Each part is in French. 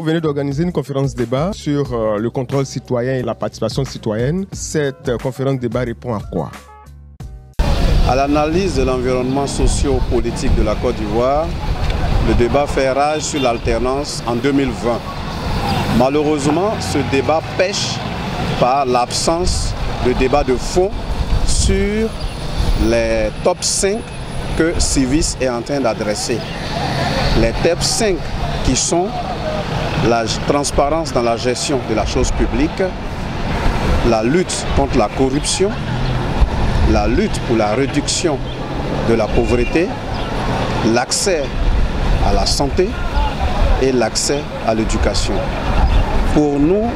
Vous venez d'organiser une conférence débat sur le contrôle citoyen et la participation citoyenne. Cette conférence débat répond à quoi? À l'analyse de l'environnement socio-politique de la Côte d'Ivoire, le débat fait rage sur l'alternance en 2020. Malheureusement, ce débat pêche par l'absence de débat de fond sur les top 5 que Civis est en train d'adresser. Les top 5 qui sont la transparence dans la gestion de la chose publique, la lutte contre la corruption, la lutte pour la réduction de la pauvreté, l'accès à la santé et l'accès à l'éducation. Pour nous,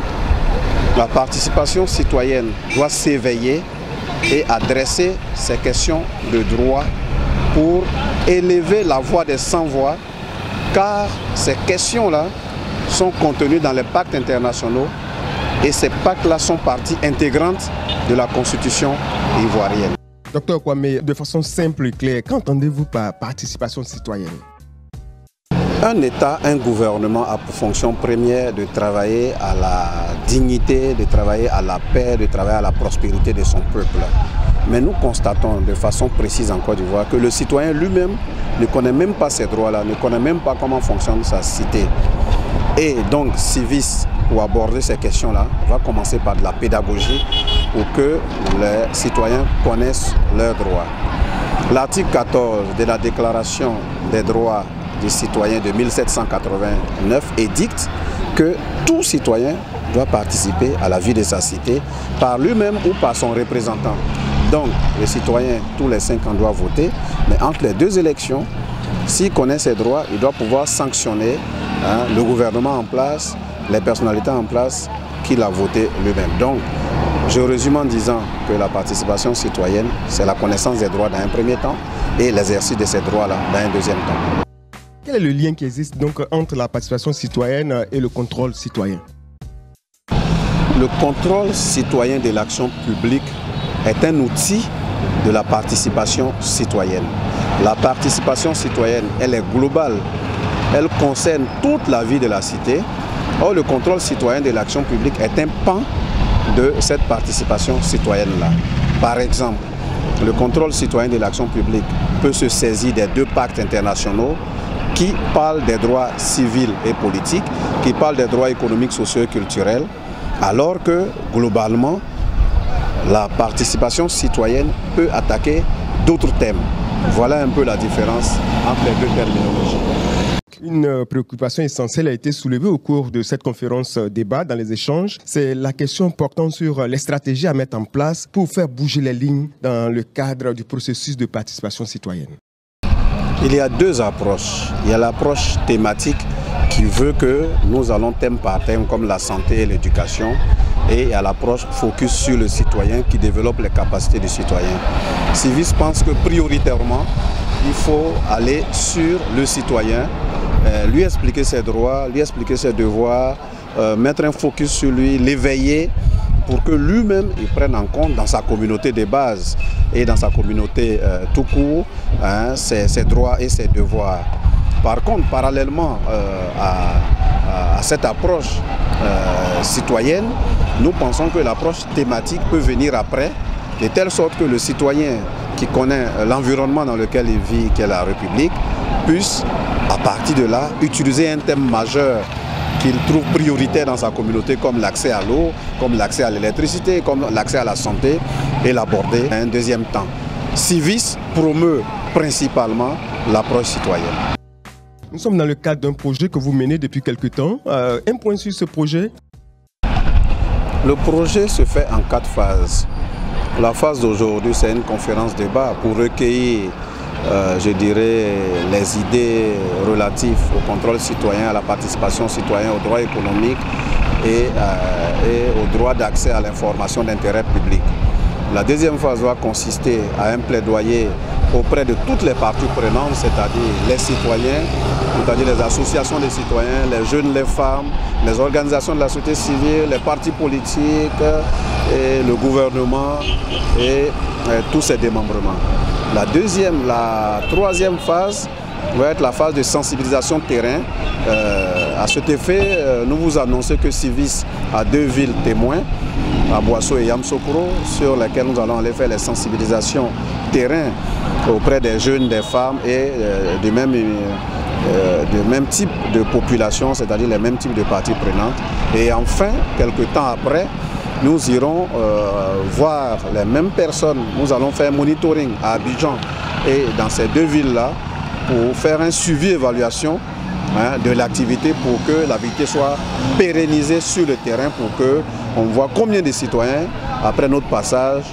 la participation citoyenne doit s'éveiller et adresser ces questions de droit pour élever la voix des sans-voix, car ces questions-là sont contenues dans les pactes internationaux et ces pactes-là sont partie intégrante de la Constitution ivoirienne. Docteur Kwame, de façon simple et claire, qu'entendez-vous par participation citoyenne? Un État, un gouvernement a pour fonction première de travailler à la dignité, de travailler à la paix, de travailler à la prospérité de son peuple. Mais nous constatons de façon précise en Côte d'Ivoire que le citoyen lui-même ne connaît même pas ses droits-là, ne connaît même pas comment fonctionne sa cité. Et donc, Civis, pour aborder ces questions-là, va commencer par de la pédagogie pour que les citoyens connaissent leurs droits. L'article 14 de la Déclaration des droits des citoyens de 1789 édicte que tout citoyen doit participer à la vie de sa cité par lui-même ou par son représentant. Donc, le citoyen, tous les 5 ans, doit voter, mais entre les deux élections, s'il connaît ses droits, il doit pouvoir sanctionner le gouvernement en place, les personnalités en place qu'il a voté lui-même. Donc, je résume en disant que la participation citoyenne, c'est la connaissance des droits dans un premier temps et l'exercice de ces droits-là dans un deuxième temps. Quel est le lien qui existe donc entre la participation citoyenne et le contrôle citoyen? Le contrôle citoyen de l'action publique est un outil de la participation citoyenne. La participation citoyenne, elle est globale. Elle concerne toute la vie de la cité. Or, le contrôle citoyen de l'action publique est un pan de cette participation citoyenne-là. Par exemple, le contrôle citoyen de l'action publique peut se saisir des 2 pactes internationaux qui parlent des droits civils et politiques, qui parlent des droits économiques, sociaux et culturels, alors que, globalement, la participation citoyenne peut attaquer d'autres thèmes. Voilà un peu la différence entre les 2 terminologies. Une préoccupation essentielle a été soulevée au cours de cette conférence débat dans les échanges. C'est la question portant sur les stratégies à mettre en place pour faire bouger les lignes dans le cadre du processus de participation citoyenne. Il y a 2 approches. Il y a l'approche thématique qui veut que nous allons thème par thème comme la santé et l'éducation, et il y a l'approche focus sur le citoyen qui développe les capacités du citoyen. Civis pense que prioritairement, il faut aller sur le citoyen, lui expliquer ses droits, lui expliquer ses devoirs, mettre un focus sur lui, l'éveiller pour que lui-même il prenne en compte dans sa communauté de base et dans sa communauté tout court ses droits et ses devoirs. Par contre, parallèlement à cette approche citoyenne, nous pensons que l'approche thématique peut venir après, de telle sorte que le citoyen qui connaît l'environnement dans lequel il vit, qui est la République, puisse, à partir de là, utiliser un thème majeur qu'il trouve prioritaire dans sa communauté, comme l'accès à l'eau, comme l'accès à l'électricité, comme l'accès à la santé, et l'aborder à un deuxième temps. Civis promeut principalement l'approche citoyenne. Nous sommes dans le cadre d'un projet que vous menez depuis quelque temps. Un point sur ce projet? Le projet se fait en 4 phases. La phase d'aujourd'hui, c'est une conférence débat pour recueillir, je dirais, les idées relatives au contrôle citoyen, à la participation citoyenne, aux droits économiques et au droit d'accès à l'information d'intérêt public. La deuxième phase va consister à un plaidoyer auprès de toutes les parties prenantes, c'est-à-dire les citoyens, c'est-à-dire les associations des citoyens, les jeunes, les femmes, les organisations de la société civile, les partis politiques, et le gouvernement et tous ces démembrements. La troisième phase va être la phase de sensibilisation de terrain. À cet effet, nous vous annonçons que Civis a 2 villes témoins, à Boasso et Yamsokro, sur lesquelles nous allons aller faire les sensibilisations terrain auprès des jeunes, des femmes et du même type de population, c'est-à-dire les mêmes types de parties prenantes. Et enfin, quelques temps après, nous irons voir les mêmes personnes. Nous allons faire monitoring à Abidjan et dans ces 2 villes-là pour faire un suivi-évaluation de l'activité pour que l'activité soit pérennisée sur le terrain pour qu'on voit combien de citoyens, après notre passage,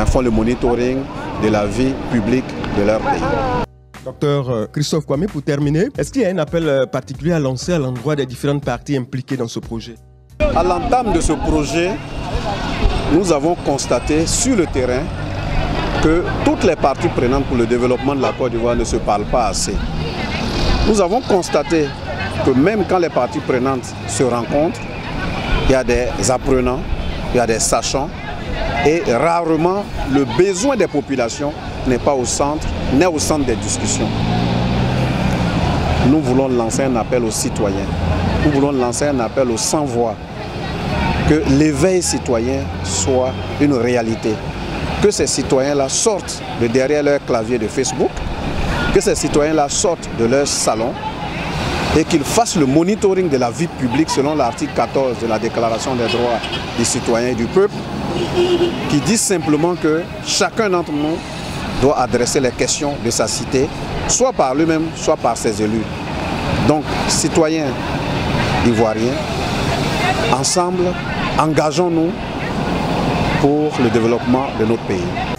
font le monitoring de la vie publique de leur pays. Docteur Christophe Kwame, pour terminer, est-ce qu'il y a un appel particulier à lancer à l'endroit des différentes parties impliquées dans ce projet? À l'entame de ce projet, nous avons constaté sur le terrain que toutes les parties prenantes pour le développement de la Côte d'Ivoire ne se parlent pas assez. Nous avons constaté que même quand les parties prenantes se rencontrent, il y a des apprenants, il y a des sachants, et rarement le besoin des populations n'est pas au centre des discussions. Nous voulons lancer un appel aux citoyens, nous voulons lancer un appel aux sans-voix, que l'éveil citoyen soit une réalité, que ces citoyens-là sortent de derrière leur clavier de Facebook, que ces citoyens-là sortent de leur salon et qu'ils fassent le monitoring de la vie publique selon l'article 14 de la Déclaration des droits des citoyens et du peuple, qui dit simplement que chacun d'entre nous doit adresser les questions de sa cité, soit par lui-même, soit par ses élus. Donc, citoyens ivoiriens, ensemble, engageons-nous pour le développement de notre pays.